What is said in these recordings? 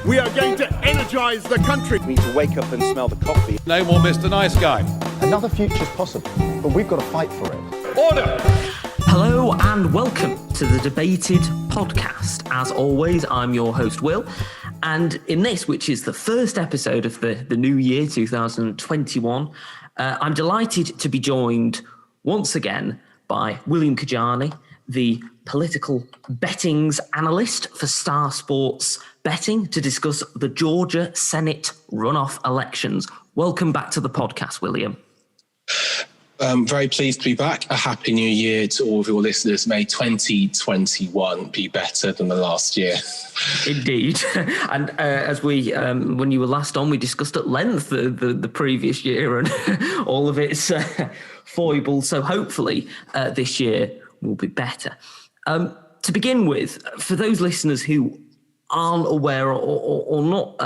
We are going to energise the country. We need to wake up and smell the coffee. No more Mr. Nice Guy. Another future's possible, but we've got to fight for it. Order! Hello and welcome to the Debated podcast. As always, I'm your host, Will. And in this, which is the first episode of the new year, 2021, I'm delighted to be joined once again by William Kedjanyi, the political bettings analyst for Star Sports Betting, to discuss the Georgia Senate Runoff Elections. Welcome back to the podcast, William. Very pleased to be back. A happy new year to all of your listeners. May 2021 be better than the last year. Indeed. And as we, when you were last on, we discussed at length the previous year and all of its foibles. So hopefully this year will be better. To begin with, for those listeners who aren't aware or not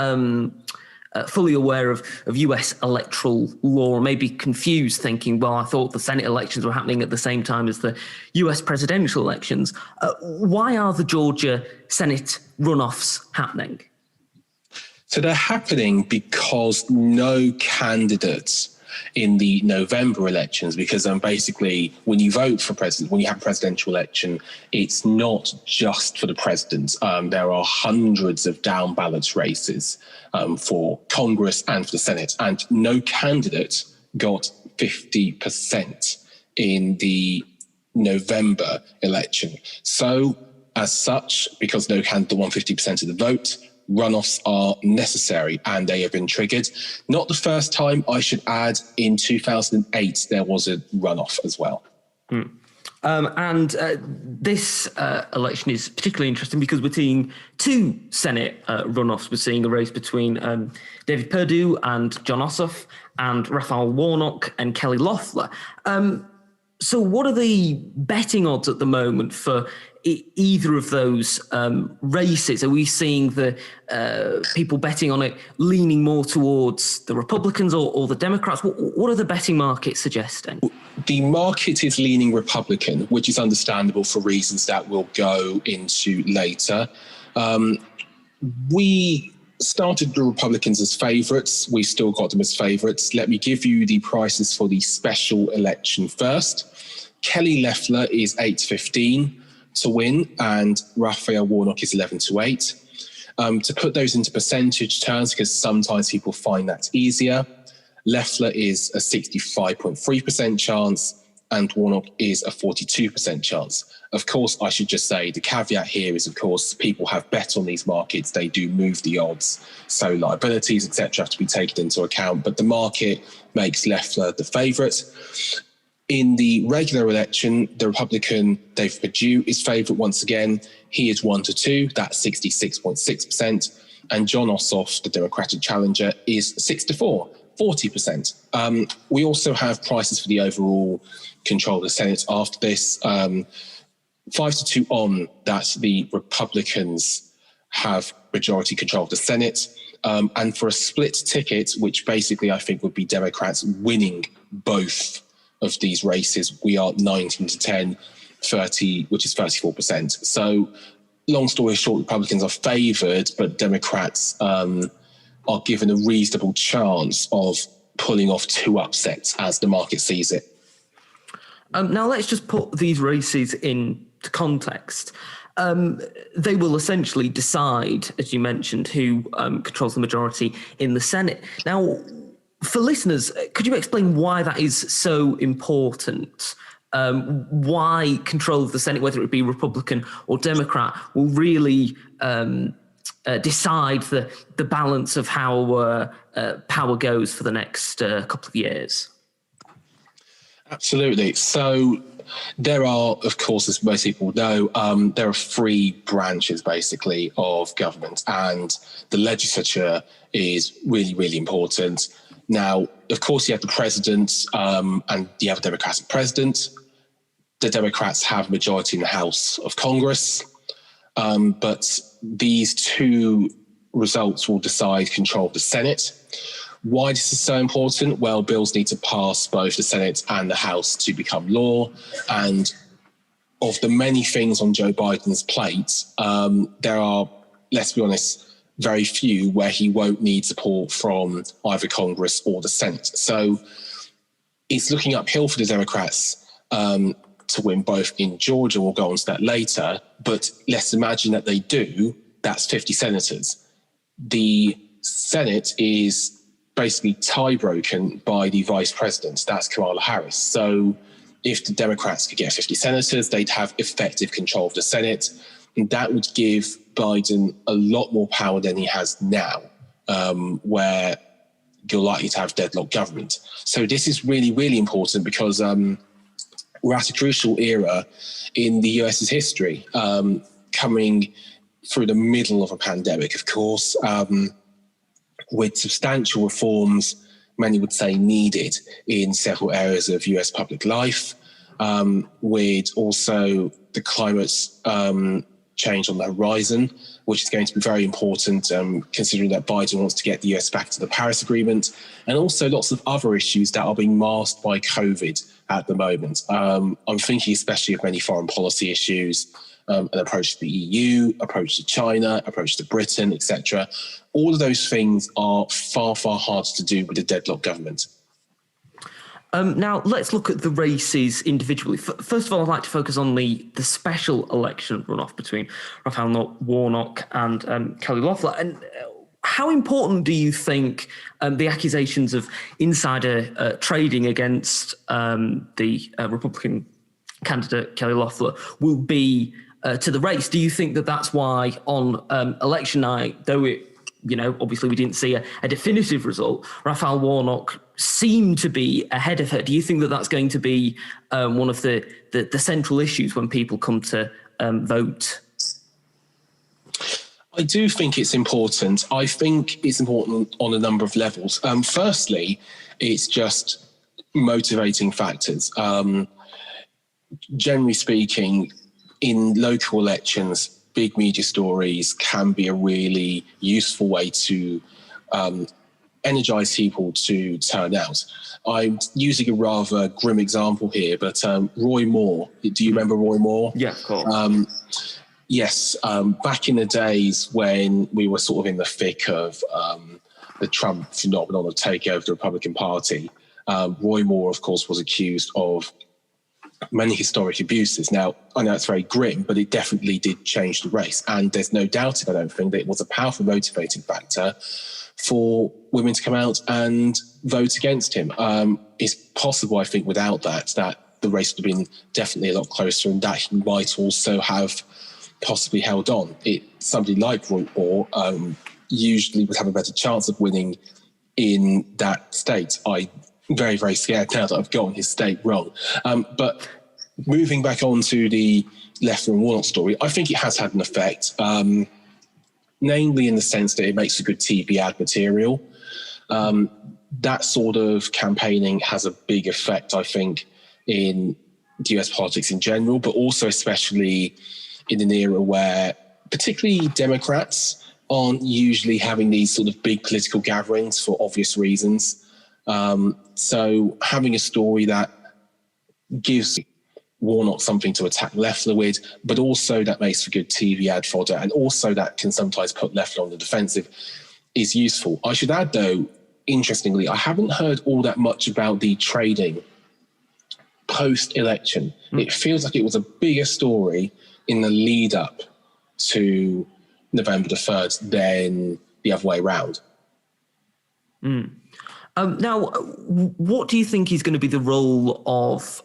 fully aware of US electoral law, or maybe confused, thinking, well, I thought the Senate elections were happening at the same time as the US presidential elections. Why are the Georgia Senate runoffs happening? So they're happening because no candidates in the November elections, because basically when you vote for president, when you have a presidential election, it's not just for the president. There are hundreds of down ballot races for Congress and for the Senate, and no candidate got 50% in the November election. So as such, because no candidate won 50% of the vote, runoffs are necessary, and they have been triggered. Not the first time, I should add. In 2008, there was a runoff as well. This election is particularly interesting because we're seeing two Senate runoffs. We're seeing a race between David Perdue and Jon Ossoff, and Raphael Warnock and Kelly Loeffler. So what are the betting odds at the moment for either of those races? Are we seeing the people betting on it leaning more towards the Republicans or the Democrats? What are the betting markets suggesting? The market is leaning Republican, which is understandable for reasons that we'll go into later. We started the Republicans as favourites. We've still got them as favourites. Let me give you the prices for the special election first. Kelly Loeffler is 8-15 to win, and Raphael Warnock is 11-8. To put those into percentage terms, because sometimes people find that easier, Loeffler is a 65.3% chance and Warnock is a 42% chance. Of course, I should just say the caveat here is, of course, people have bet on these markets. They do move the odds. So liabilities, etc., have to be taken into account. But the market makes Loeffler the favourite. In the regular election, the Republican David Perdue is favourite once again. He is 1-2, that's 66.6%. And Jon Ossoff, the Democratic challenger, is 6-4, 40%. We also have prices for the overall control of the Senate after this. 5-2 on that the Republicans have majority control of the Senate. And for a split ticket, which basically I think would be Democrats winning both of these races, we are 19-10, 30, which is 34%. So long story short, Republicans are favoured, but Democrats are given a reasonable chance of pulling off two upsets as the market sees it. Now let's just put these races into context. They will essentially decide, as you mentioned, who controls the majority in the Senate. Now, for listeners, could you explain why that is so important? Why control of the Senate, whether it be Republican or Democrat, will really decide the balance of how power goes for the next couple of years? Absolutely. So there are, of course, as most people know, there are three branches basically of government, and the legislature is really, really important. Now, of course, you have the president and you have a Democratic president. The Democrats have majority in the House of Congress, but these two results will decide control of the Senate. Why this is so important? Well, bills need to pass both the Senate and the House to become law. And of the many things on Joe Biden's plate, there are, let's be honest, very few where he won't need support from either Congress or the Senate. So it's looking uphill for the Democrats to win both in Georgia. We'll go on to that later. But let's imagine that they do. That's 50 senators. The Senate is basically tie-broken by the vice president. That's Kamala Harris. So if the Democrats could get 50 senators, they'd have effective control of the Senate. And that would give Biden a lot more power than he has now, where you're likely to have deadlocked government. So this is really, really important because we're at a crucial era in the US's history, coming through the middle of a pandemic, of course, with substantial reforms, many would say needed in several areas of US public life, with also the climate change on the horizon, which is going to be very important, considering that Biden wants to get the US back to the Paris Agreement, and also lots of other issues that are being masked by COVID at the moment. I'm thinking especially of many foreign policy issues, an approach to the EU, approach to China, approach to Britain, etc. All of those things are far, far harder to do with a deadlocked government. Now, let's look at the races individually. First of all, I'd like to focus on the special election runoff between Raphael Warnock and Kelly Loeffler. And how important do you think the accusations of insider trading against the Republican candidate Kelly Loeffler will be to the race? Do you think that that's why on election night, though it, obviously we didn't see a definitive result, Raphael Warnock seemed to be ahead of her? Do you think that that's going to be one of the central issues when people come to vote? I do think it's important. I think it's important on a number of levels. Firstly, it's just motivating factors. Generally speaking, in local elections, big media stories can be a really useful way to energize people to turn out. I'm using a rather grim example here, but Roy Moore, do you remember Roy Moore? Yeah, of course. Yes, back in the days when we were sort of in the thick of the Trump phenomenon of taking over the Republican Party, Roy Moore, of course, was accused of many historic abuses. Now, I know it's very grim, but it definitely did change the race. And there's no doubt, I don't think, that it was a powerful motivating factor for women to come out and vote against him. It's possible, I think, without that the race would have been definitely a lot closer, and that he might also have possibly held on. Somebody like Roy Moore usually would have a better chance of winning in that state. I'm very, very scared now that I've gotten his state wrong. But moving back on to the Loeffler and Warnock story, I think it has had an effect, namely in the sense that it makes a good TV ad material. That sort of campaigning has a big effect, I think, in US politics in general, but also especially in an era where particularly Democrats aren't usually having these sort of big political gatherings for obvious reasons. So having a story that gives Warnock something to attack Loeffler with, but also that makes for good TV ad fodder, and also that can sometimes put Loeffler on the defensive, is useful. I should add, though, interestingly, I haven't heard all that much about the trading post-election. It feels like it was a bigger story in the lead up to November the 3rd than the other way around. Now, what do you think is going to be the role of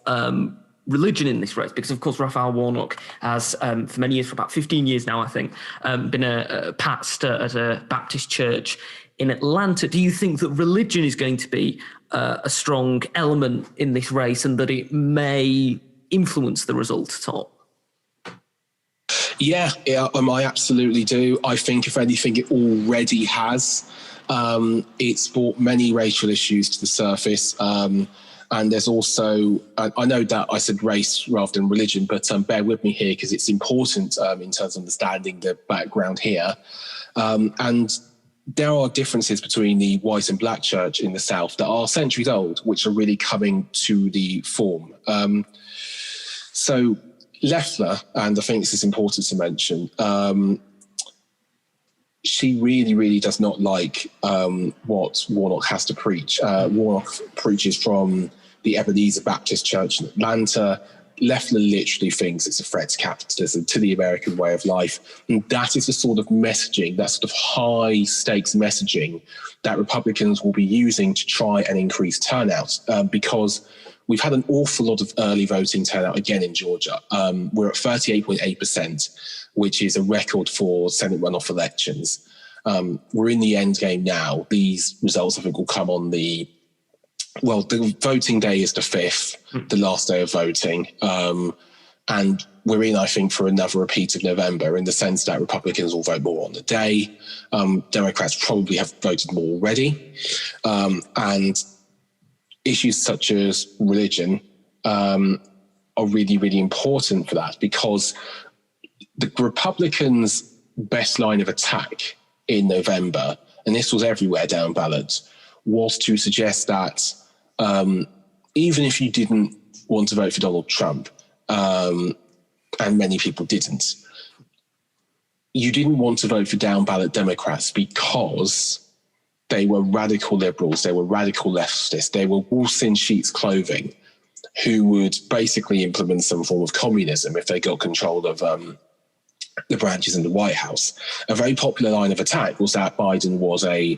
religion in this race? Because, of course, Raphael Warnock has, for many years, for about 15 years now, I think, been a pastor at a Baptist church in Atlanta. Do you think that religion is going to be a strong element in this race, and that it may influence the result at all? Yeah, I absolutely do. I think, if anything, it already has. It's brought many racial issues to the surface. And there's also, I know that I said race rather than religion, but bear with me here because it's important in terms of understanding the background here. And there are differences between the white and black church in the South that are centuries old, which are really coming to the form. So Loeffler, and I think this is important to mention, she really, really does not like what Warnock has to preach. Warnock preaches from the Ebenezer Baptist Church in Atlanta. Loeffler literally thinks it's a threat to capitalism, to the American way of life. And that is the sort of messaging, that sort of high stakes messaging that Republicans will be using to try and increase turnout, because we've had an awful lot of early voting turnout again in Georgia. We're at 38.8%, which is a record for Senate runoff elections. We're in the end game now. These results, I think, will come on the voting day is the 5th, the last day of voting. And we're in, I think, for another repeat of November, in the sense that Republicans will vote more on the day. Democrats probably have voted more already. And issues such as religion are really, really important for that, because the Republicans' best line of attack in November, and this was everywhere down ballot, was to suggest that even if you didn't want to vote for Donald Trump, and many people didn't, you didn't want to vote for down ballot Democrats because they were radical liberals, they were radical leftists, they were wolves in sheep's clothing who would basically implement some form of communism if they got control of the branches in the White House. A very popular line of attack was that Biden was a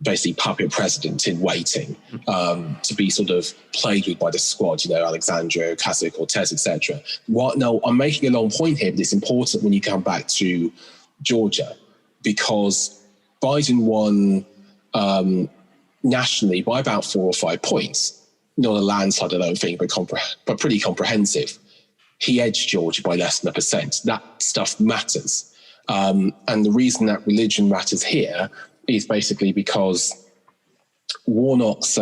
basically puppet president in waiting, to be sort of played with by the squad, Alexandria Ocasio-Cortez, etc. No, I'm making a long point here, but it's important when you come back to Georgia, because Biden won nationally by about 4 or 5 points. Not a landslide, I don't think, but pretty comprehensive. He edged Georgia by less than 1%. That stuff matters. And the reason that religion matters here is basically because Warnock's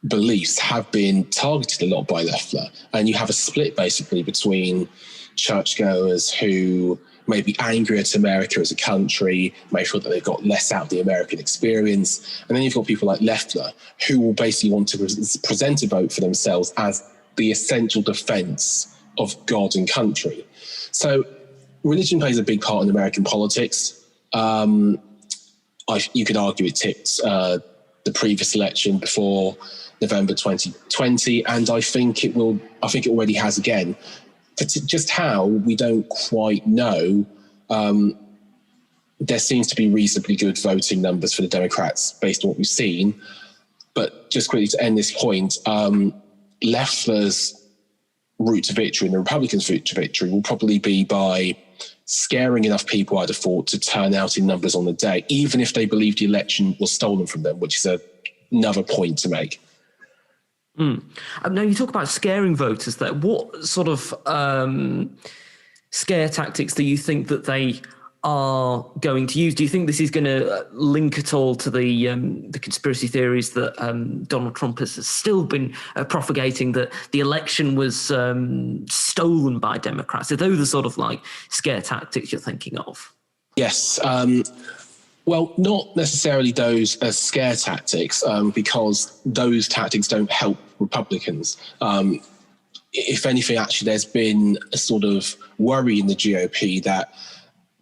beliefs have been targeted a lot by Loeffler. And you have a split basically between churchgoers who may be angry at America as a country, may feel that they've got less out of the American experience. And then you've got people like Loeffler who will basically want to present a vote for themselves as the essential defense of God and country. So religion plays a big part in American politics. You could argue it tipped the previous election before November 2020, and I think it already has again. But just how, we don't quite know. There seems to be reasonably good voting numbers for the Democrats based on what we've seen. But just quickly to end this point, Loeffler's route to victory and the Republicans' route to victory will probably be by scaring enough people, I'd have thought, to turn out in numbers on the day, even if they believe the election was stolen from them, which is another point to make. Now, you talk about scaring voters there. What sort of scare tactics do you think that they are going to use? Do you think this is going to link at all to the conspiracy theories that Donald Trump has still been propagating, that the election was stolen by Democrats? Are those the sort of like scare tactics you're thinking of? Yes. Well, not necessarily those as scare tactics, because those tactics don't help Republicans. If anything, actually, there's been a sort of worry in the GOP that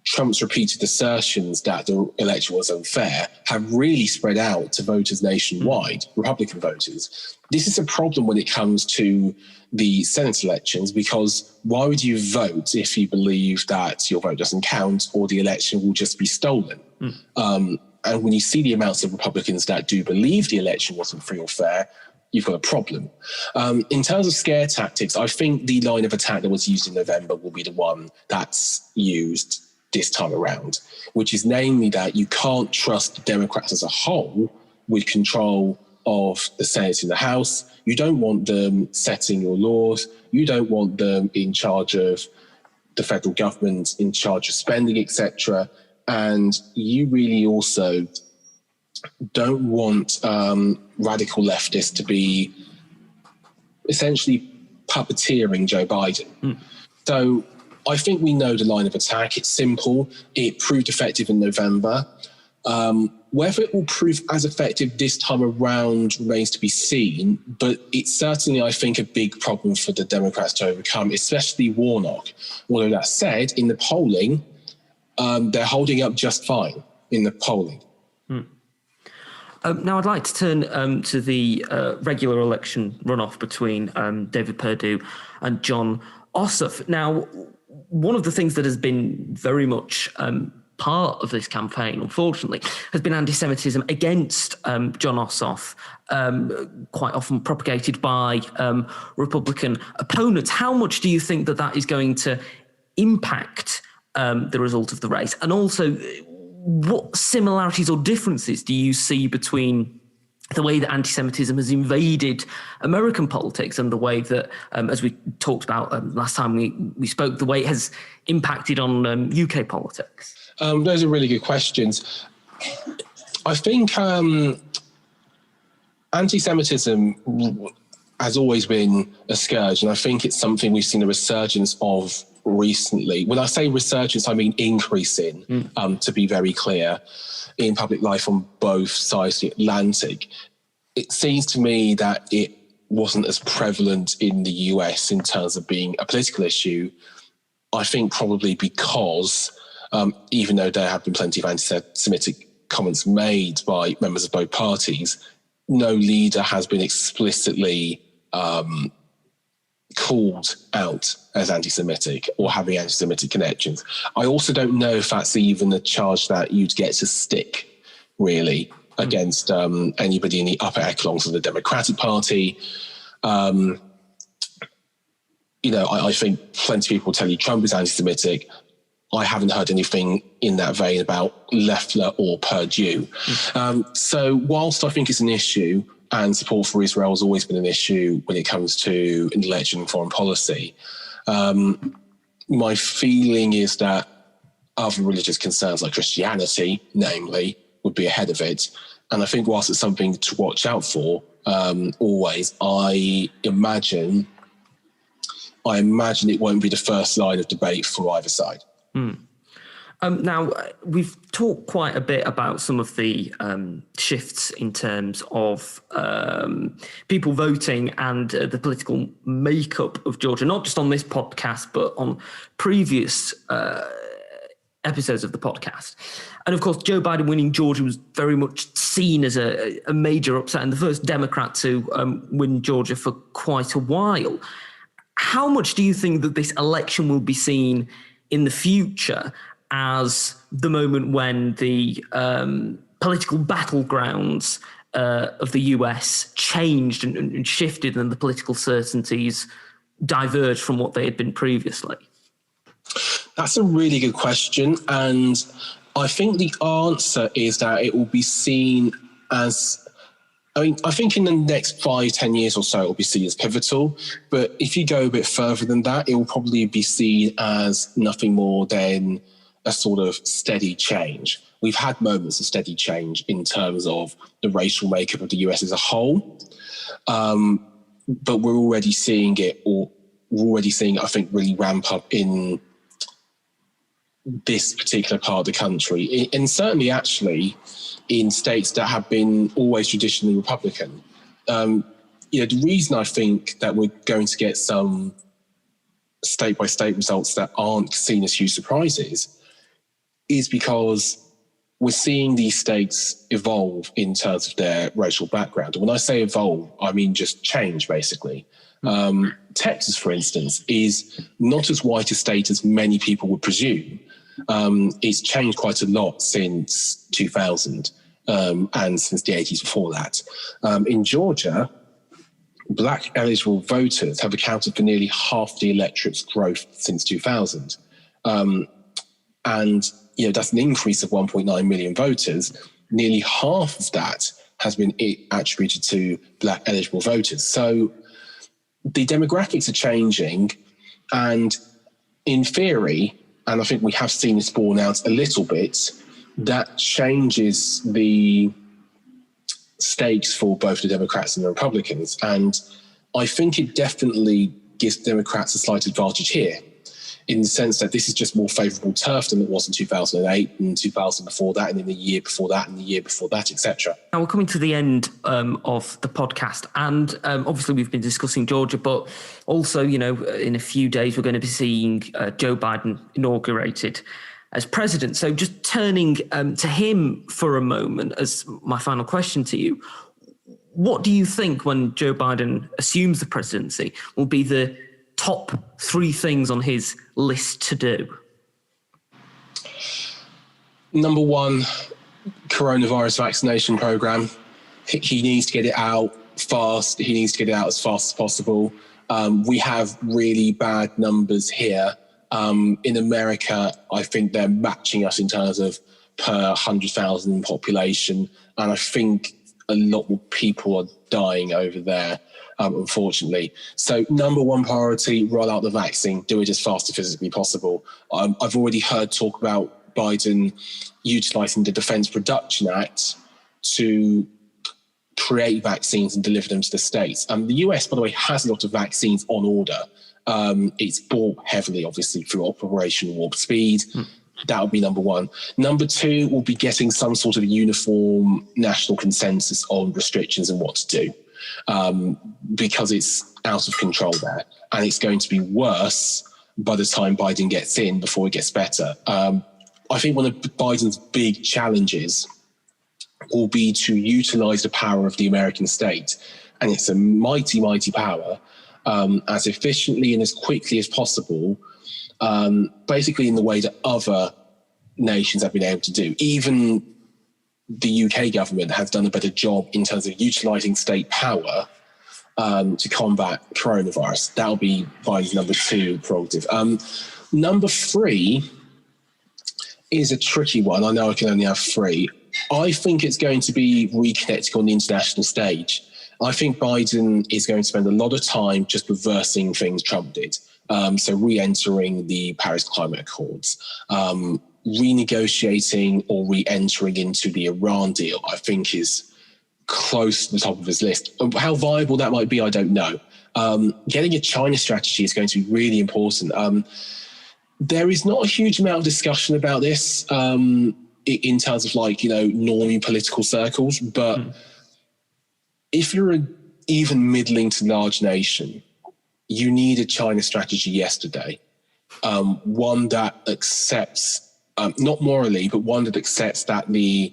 Trump's repeated assertions that the election was unfair have really spread out to voters nationwide, Republican voters. This is a problem when it comes to the Senate elections, because why would you vote if you believe that your vote doesn't count or the election will just be stolen? And when you see the amounts of Republicans that do believe the election wasn't free or fair, you've got a problem. In terms of scare tactics, I think the line of attack that was used in November will be the one that's used this time around, which is namely that you can't trust the Democrats as a whole with control of the Senate and the House. You don't want them setting your laws. You don't want them in charge of the federal government, in charge of spending, etc. And you really also don't want radical leftists to be essentially puppeteering Joe Biden. So I think we know the line of attack. It's simple. It proved effective in November. Whether it will prove as effective this time around remains to be seen, but it's certainly, I think, a big problem for the Democrats to overcome, especially Warnock. Although that said, in the polling, they're holding up just fine in the polling. Now, I'd like to turn to the regular election runoff between David Perdue and Jon Ossoff. Now, one of the things that has been very much part of this campaign, unfortunately, has been anti-Semitism against Jon Ossoff, quite often propagated by Republican opponents. How much do you think that that is going to impact the result of the race? And also, what similarities or differences do you see between the way that anti-Semitism has invaded American politics and the way that, as we talked about last time we spoke, the way it has impacted on UK politics? Those are really good questions. I think anti-Semitism has always been a scourge, and I think it's something we've seen a resurgence of recently. When I say resurgence, I mean increasing, to be very clear, in public life on both sides of the Atlantic. It seems to me that it wasn't as prevalent in the US in terms of being a political issue. I think probably because, even though there have been plenty of anti-Semitic comments made by members of both parties, no leader has been explicitly called out as anti-Semitic or having anti-Semitic connections. I also don't know if that's even a charge that you'd get to stick, really, against anybody in the upper echelons of the Democratic Party. I think plenty of people tell you Trump is anti-Semitic. I haven't heard anything in that vein about Loeffler or Perdue. So whilst I think it's an issue, and support for Israel has always been an issue when it comes to election and foreign policy, my feeling is that other religious concerns like Christianity, namely, would be ahead of it. And I think whilst it's something to watch out for, always, I imagine it won't be the first line of debate for either side. Now, we've talked quite a bit about some of the shifts in terms of people voting and the political makeup of Georgia, not just on this podcast, but on previous episodes of the podcast. And of course, Joe Biden winning Georgia was very much seen as a major upset and the first Democrat to win Georgia for quite a while. How much do you think that this election will be seen in the future as the moment when the political battlegrounds of the US changed and shifted and the political certainties diverged from what they had been previously? That's a really good question. And I think the answer is that it will be seen as, I think in the next 5-10 years or so, it will be seen as pivotal. But if you go a bit further than that, it will probably be seen as nothing more than a sort of steady change. We've had moments of steady change in terms of the racial makeup of the US as a whole, but we're already seeing it, I think, really ramp up in this particular part of the country, and certainly actually in states that have been always traditionally Republican. The reason I think that we're going to get some state-by-state results that aren't seen as huge surprises is because we're seeing these states evolve in terms of their racial background. And when I say evolve, I mean just change, basically. Texas, for instance, is not as white a state as many people would presume. It's changed quite a lot since 2000 and since the 80s before that. In Georgia, black eligible voters have accounted for nearly half the electorate's growth since 2000. And that's an increase of 1.9 million voters. Nearly half of that has been attributed to black eligible voters. So the demographics are changing, and in theory, and I think we have seen this borne out a little bit, that changes the stakes for both the Democrats and the Republicans. And I think it definitely gives Democrats a slight advantage here, in the sense that this is just more favourable turf than it was in 2008 and 2000 before that, and in the year before that and the year before that, etc. Now we're coming to the end of the podcast, and obviously we've been discussing Georgia, but also, in a few days we're going to be seeing Joe Biden inaugurated as president. So just turning to him for a moment as my final question to you, what do you think when Joe Biden assumes the presidency will be the top 3 things on his list to do? Number 1, coronavirus vaccination program. He needs to get it out fast. He needs to get it out as fast as possible. We have really bad numbers here. In America, I think they're matching us in terms of per 100,000 population. And I think a lot more people are dying over there, unfortunately. So number 1 priority, roll out the vaccine, do it as fast as physically possible. I've already heard talk about Biden utilising the Defence Production Act to create vaccines and deliver them to the states. The US, by the way, has a lot of vaccines on order. It's bought heavily, obviously, through Operation Warp Speed. That would be number 1. Number 2 will be getting some sort of uniform national consensus on restrictions and what to do, because it's out of control there. And it's going to be worse by the time Biden gets in before it gets better. I think one of Biden's big challenges will be to utilize the power of the American state. And it's a mighty, mighty power, as efficiently and as quickly as possible, basically in the way that other nations have been able to do. Even the UK government has done a better job in terms of utilising state power to combat coronavirus. That'll be Biden's number 2 prerogative. Number 3 is a tricky one. I know I can only have 3. I think it's going to be reconnecting on the international stage. I think Biden is going to spend a lot of time just reversing things Trump did. So re-entering the Paris Climate Accords, renegotiating or re-entering into the Iran deal, I think is close to the top of his list. How viable that might be, I don't know. Getting a China strategy is going to be really important. There is not a huge amount of discussion about this in terms of normie political circles, but if you're an even middling to large nation, you need a China strategy yesterday. One that accepts, not morally, but one that accepts that the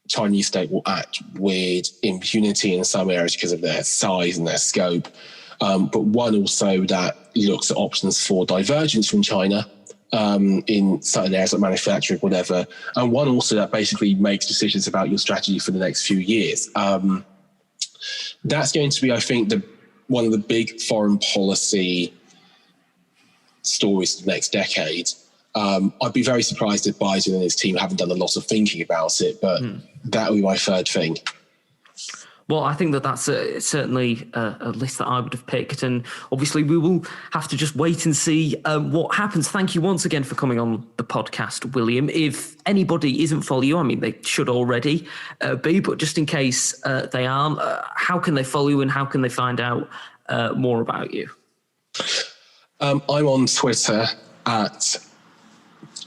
Chinese state will act with impunity in some areas because of their size and their scope, but one also that looks at options for divergence from China in certain areas like manufacturing, whatever, and one also that basically makes decisions about your strategy for the next few years. That's going to be, I think, one of the big foreign policy stories of the next decade. I'd be very surprised if Biden and his team haven't done a lot of thinking about it, but that would be my 3rd thing. Well, I think that's certainly a list that I would have picked. And obviously, we will have to just wait and see what happens. Thank you once again for coming on the podcast, William. If anybody isn't following you, I mean, they should already be, but just in case they aren't, how can they follow you and how can they find out more about you? I'm on Twitter at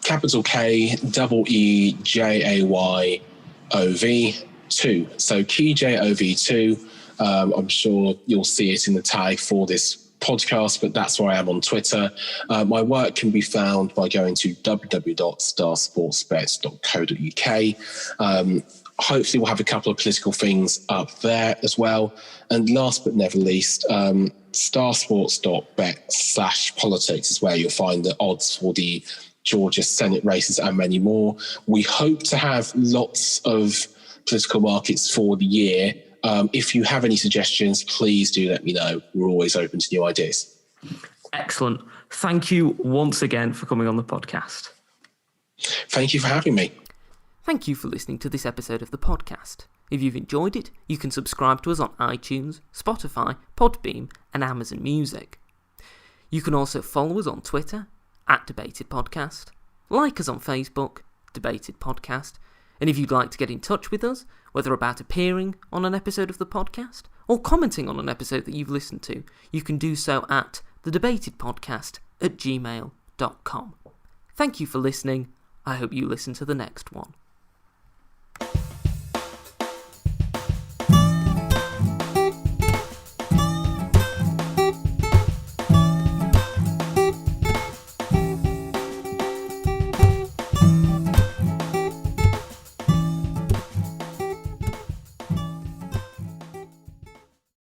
capital KEEJAYOV 2. So KeyJOV2. I'm sure you'll see it in the tag for this podcast, but that's where I am on Twitter. My work can be found by going to www.starsportsbets.co.uk. Hopefully we'll have a couple of political things up there as well. And last but never least, starsports.bet/politics is where you'll find the odds for the Georgia Senate races and many more. We hope to have lots of political markets for the year. If you have any suggestions, please do let me know. We're always open to new ideas. Excellent. Thank you once again for coming on the podcast. Thank you for having me. Thank you for listening to this episode of the podcast. If you've enjoyed it, you can subscribe to us on iTunes, Spotify, Podbean, and Amazon Music. You can also follow us on Twitter, @DebatedPodcast, like us on Facebook, Debated Podcast, and if you'd like to get in touch with us, whether about appearing on an episode of the podcast or commenting on an episode that you've listened to, you can do so at thedebatedpodcast@gmail.com. Thank you for listening. I hope you listen to the next one.